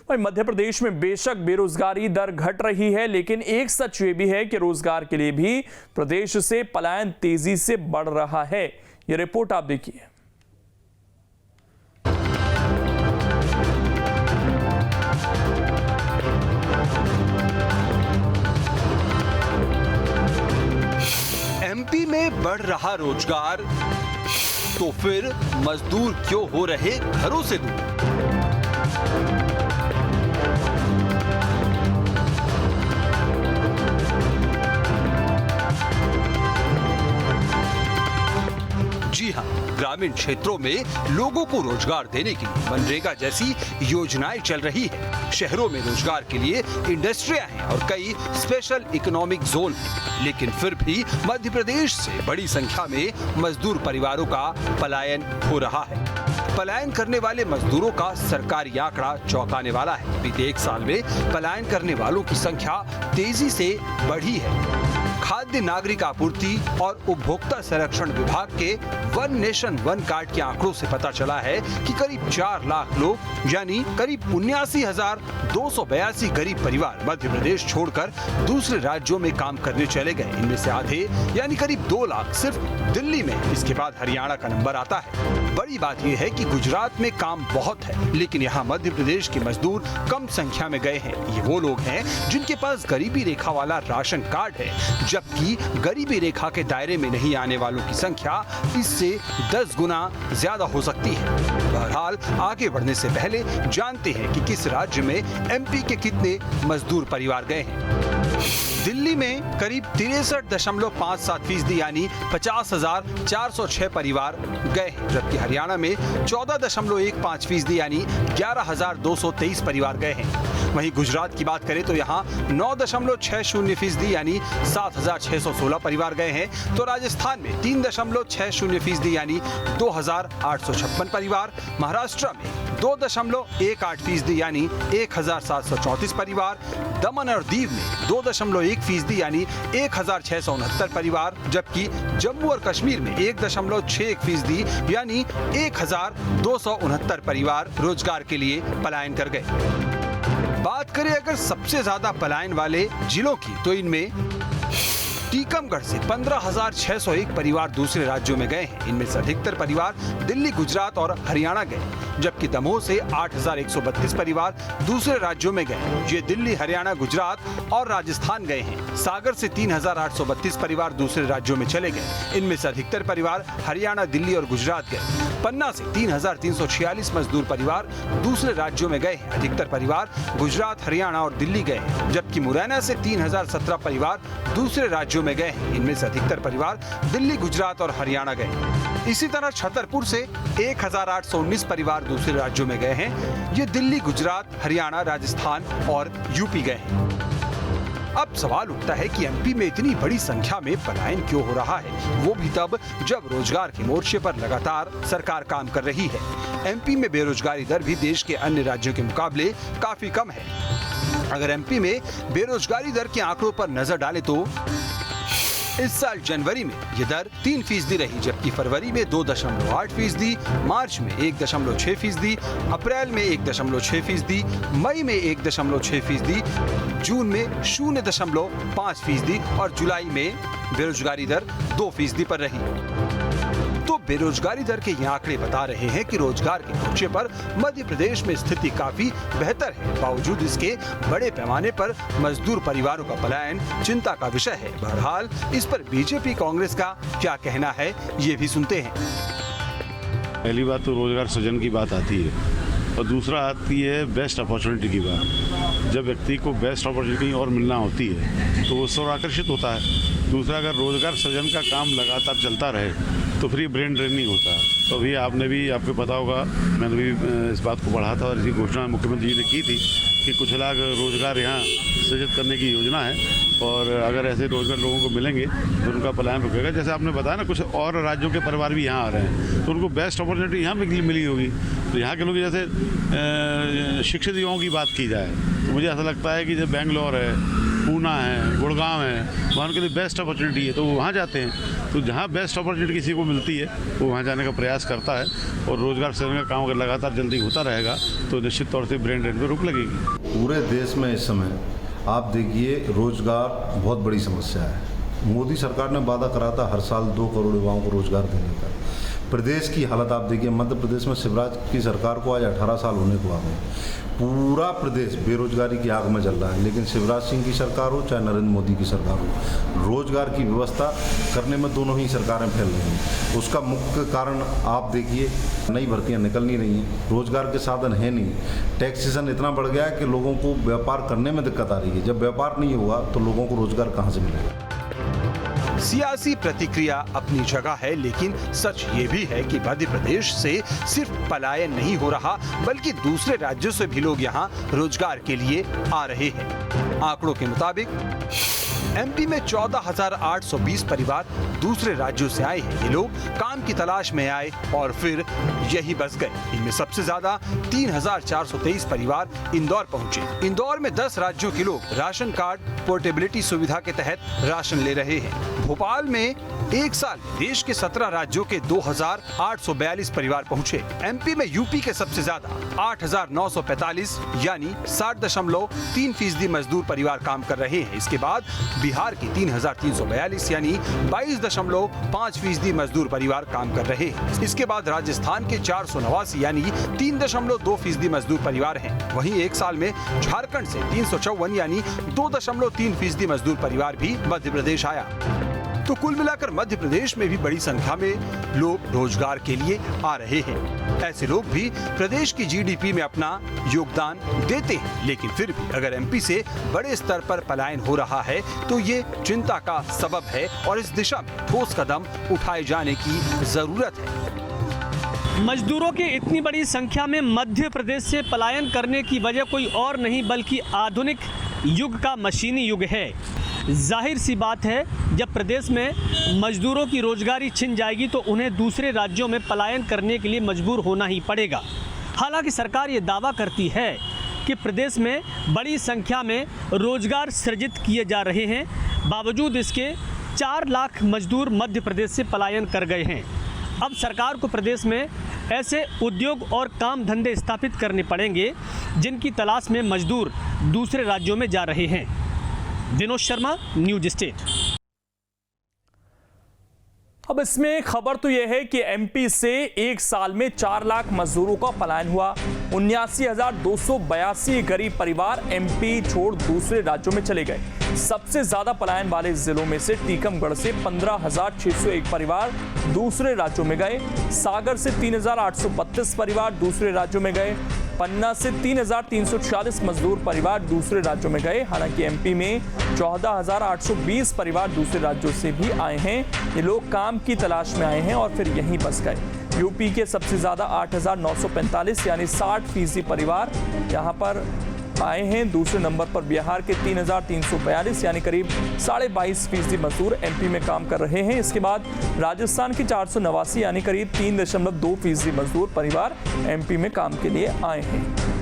वहीं मध्य प्रदेश में बेशक बेरोजगारी दर घट रही है, लेकिन एक सच ये भी है कि रोजगार के लिए भी प्रदेश से पलायन तेजी से बढ़ रहा है। ये रिपोर्ट आप देखिए। एमपी में बढ़ रहा रोजगार, तो फिर मजदूर क्यों हो रहे घरों से दूर? जी हां, ग्रामीण क्षेत्रों में लोगों को रोजगार देने के लिए मनरेगा जैसी योजनाएं चल रही है। शहरों में रोजगार के लिए इंडस्ट्रियां हैं और कई स्पेशल इकोनॉमिक जोन हैं, लेकिन फिर भी मध्य प्रदेश से बड़ी संख्या में मजदूर परिवारों का पलायन हो रहा है। पलायन करने वाले मजदूरों का सरकारी आंकड़ा चौंकाने वाला है। बीते एक साल में पलायन करने वालों की संख्या तेजी से बढ़ी है। खाद्य नागरिक आपूर्ति और उपभोक्ता संरक्षण विभाग के वन नेशन वन कार्ड के आंकड़ों से पता चला है कि करीब 4 लाख लोग यानी करीब 79,282 गरीब परिवार मध्य प्रदेश छोड़कर दूसरे राज्यों में काम करने चले गए। इनमें से आधे यानी करीब 2 लाख सिर्फ दिल्ली में। इसके बाद हरियाणा का नंबर आता है। बड़ी बात यह है कि गुजरात में काम बहुत है, लेकिन यहाँ मध्य प्रदेश के मजदूर कम संख्या में गए हैं। ये वो लोग हैं जिनके पास गरीबी रेखा वाला राशन कार्ड है, जबकि गरीबी रेखा के दायरे में नहीं आने वालों की संख्या इससे 10 गुना ज्यादा हो सकती है। बहरहाल आगे बढ़ने से पहले जानते हैं कि किस राज्य में एमपी के कितने मजदूर परिवार गए हैं। दिल्ली में करीब 63.57% यानी 50,406 परिवार गए हैं, जबकि हरियाणा में 14.15% यानी 11,223 परिवार गए हैं। वहीं गुजरात की बात करें तो यहाँ 9.60% यानी 7,616 परिवार गए हैं, तो राजस्थान में 3.60% यानी 2,856 परिवार, महाराष्ट्र में 2.18% यानी 1,734 परिवार, दमन और दीव में 2.1% यानी 1,669 परिवार, जबकि जम्मू और कश्मीर में 1.61% यानी 1,269 परिवार रोजगार के लिए पलायन कर गए। बात करें अगर सबसे ज्यादा पलायन वाले जिलों की, तो इनमें टीकमगढ़ से 15,601 परिवार दूसरे राज्यों में गए हैं। इनमें से अधिकतर परिवार दिल्ली, गुजरात और हरियाणा गए, जबकि दमोह से 8,132 परिवार दूसरे राज्यों में गए। ये दिल्ली, हरियाणा, गुजरात और राजस्थान गए हैं। सागर से 3,832 परिवार दूसरे राज्यों में चले गए। इनमें से अधिकतर परिवार हरियाणा, दिल्ली और गुजरात गए। पन्ना से 3,346 मजदूर परिवार दूसरे राज्यों में गए हैं। अधिकतर परिवार गुजरात, हरियाणा और दिल्ली गए हैं, जबकि मुरैना से 3,017 परिवार दूसरे राज्यों में गए हैं। इनमें से अधिकतर परिवार दिल्ली, गुजरात और हरियाणा गए। इसी तरह छतरपुर से 1,819 परिवार दूसरे राज्यों में गए हैं। ये दिल्ली, गुजरात, हरियाणा, राजस्थान और यूपी गए हैं। अब सवाल उठता है कि एमपी में इतनी बड़ी संख्या में पलायन क्यों हो रहा है, वो भी तब जब रोजगार के मोर्चे पर लगातार सरकार काम कर रही है। एमपी में बेरोजगारी दर भी देश के अन्य राज्यों के मुकाबले काफी कम है। अगर एमपी में बेरोजगारी दर के आंकड़ों पर नजर डालें तो इस साल जनवरी में ये दर 3% रही, जबकि फरवरी में 2.8%, मार्च में 1.6%, अप्रैल में 1.6%, मई में 1.6%, जून में 0.5% और जुलाई में बेरोजगारी दर 2% पर रही। तो बेरोजगारी दर के ये आंकड़े बता रहे हैं कि रोजगार के मोर्चे पर मध्य प्रदेश में स्थिति काफी बेहतर है। बावजूद इसके बड़े पैमाने पर मजदूर परिवारों का पलायन चिंता का विषय है। बहरहाल इस पर बीजेपी, कांग्रेस का क्या कहना है, ये भी सुनते हैं। पहली बात तो रोजगार सृजन की बात आती है और दूसरा आती है बेस्ट अपॉर्चुनिटी की बात। जब व्यक्ति को बेस्ट अपॉर्चुनिटी और मिलना होती है तो वो उस ओर आकर्षित होता है। दूसरा, अगर रोजगार सृजन का काम लगातार चलता रहे तो फिर ब्रेन ड्रेन नहीं होता। तो अभी आपको पता होगा, मैंने भी इस बात को पढ़ा था और इसी घोषणा मुख्यमंत्री जी ने की थी कि कुछ लाख रोजगार यहाँ सृजित करने की योजना है और अगर ऐसे रोजगार लोगों को मिलेंगे तो उनका पलायन रुकेगा। जैसे आपने बताया ना, कुछ और राज्यों के परिवार भी यहाँ आ रहे हैं तो उनको बेस्ट अपॉर्चुनिटी यहाँ मिली होगी। तो यहाँ के लोग, जैसे शिक्षित युवाओं की बात की जाए तो मुझे ऐसा लगता है कि जो बेंगलोर है पूना है, गुड़गांव है, वहाँ उनके लिए बेस्ट अपॉर्चुनिटी है तो वो वहाँ जाते हैं। तो जहाँ बेस्ट अपॉर्चुनिटी किसी को मिलती है वो वहाँ जाने का प्रयास करता है और रोज़गार सृजन का काम अगर लगातार जल्दी होता रहेगा तो निश्चित तौर से ब्रेन ड्रेन पर रोक लगेगी। पूरे देश में इस समय आप देखिए रोज़गार बहुत बड़ी समस्या है। मोदी सरकार ने वादा करा था हर साल 2 करोड़ युवाओं को रोज़गार देने का। प्रदेश की हालत आप देखिए, मध्य प्रदेश में शिवराज की सरकार को आज 18 साल होने को आ गए। पूरा प्रदेश बेरोजगारी की आग में जल रहा है, लेकिन शिवराज सिंह की सरकार हो चाहे नरेंद्र मोदी की सरकार हो, रोजगार की व्यवस्था करने में दोनों ही सरकारें फेल रही हैं। उसका मुख्य कारण आप देखिए, नई भर्तियां निकल नहीं रही हैं, रोजगार के साधन है नहीं, टैक्सेशन इतना बढ़ गया है कि लोगों को व्यापार करने में दिक्कत आ रही है। जब व्यापार नहीं होगा तो लोगों को रोजगार कहाँ से मिलेगा। सियासी प्रतिक्रिया अपनी जगह है, लेकिन सच ये भी है कि मध्य प्रदेश से सिर्फ पलायन नहीं हो रहा, बल्कि दूसरे राज्यों से भी लोग यहाँ रोजगार के लिए आ रहे हैं। आंकड़ों के मुताबिक एमपी में 14,820 परिवार दूसरे राज्यों से आए हैं। ये लोग काम की तलाश में आए और फिर यही बस गए। इनमें सबसे ज्यादा 3,423 परिवार इंदौर पहुंचे। इंदौर में 10 राज्यों के लोग राशन कार्ड पोर्टेबिलिटी सुविधा के तहत राशन ले रहे हैं। भोपाल में एक साल देश के 17 राज्यों के 2,842 परिवार पहुंचे। एमपी में यूपी के सबसे ज्यादा 8,945 यानी 60.3% मजदूर परिवार काम कर रहे हैं। इसके बाद बिहार की 3,342 यानी 22.5% मजदूर परिवार काम कर रहे हैं। इसके बाद राजस्थान के 489 यानी 3.2% मजदूर परिवार हैं। वहीं एक साल में झारखंड से 354 यानी 2.3% मजदूर परिवार भी मध्य प्रदेश आया। तो कुल मिलाकर मध्य प्रदेश में भी बड़ी संख्या में लोग रोजगार के लिए आ रहे हैं। ऐसे लोग भी प्रदेश की जीडीपी में अपना योगदान देते हैं, लेकिन फिर भी अगर एमपी से बड़े स्तर पर पलायन हो रहा है तो ये चिंता का सबब है और इस दिशा में ठोस कदम उठाए जाने की जरूरत है। मजदूरों की इतनी बड़ी संख्या में मध्य प्रदेश से पलायन करने की वजह कोई और नहीं बल्कि आधुनिक युग का मशीनी युग है। जाहिर सी बात है, जब प्रदेश में मजदूरों की रोजगारी छिन जाएगी तो उन्हें दूसरे राज्यों में पलायन करने के लिए मजबूर होना ही पड़ेगा। हालांकि सरकार ये दावा करती है कि प्रदेश में बड़ी संख्या में रोजगार सृजित किए जा रहे हैं, बावजूद इसके 4 लाख मजदूर मध्य प्रदेश से पलायन कर गए हैं। अब सरकार को प्रदेश में ऐसे उद्योग और काम धंधे स्थापित करने पड़ेंगे जिनकी तलाश में मजदूर दूसरे राज्यों में जा रहे हैं। Vinod Sharma, news state. अब इसमें खबर तो यह है कि एमपी से एक साल में 4 लाख मजदूरों का पलायन हुआ। 79,282 गरीब परिवार एमपी छोड़ दूसरे राज्यों में चले गए। सबसे ज्यादा पलायन वाले जिलों में से टीकमगढ़ से 15,601 परिवार दूसरे राज्यों में गए, सागर से 3,832 परिवार दूसरे राज्यों में गए, पन्ना से 3,346 मजदूर परिवार दूसरे राज्यों में गए। हालांकि एमपी में 14,820 परिवार दूसरे राज्यों से भी आए हैं। ये लोग काम की तलाश में आए हैं और फिर यहीं बस गए। यूपी के सबसे ज्यादा 8,945 यानी 60% परिवार यहाँ पर आए हैं। दूसरे नंबर पर बिहार के 3,342 यानी करीब 22.5% मजदूर एमपी में काम कर रहे हैं। इसके बाद राजस्थान के 489 यानी करीब 3.2% मजदूर परिवार एमपी में काम के लिए आए हैं।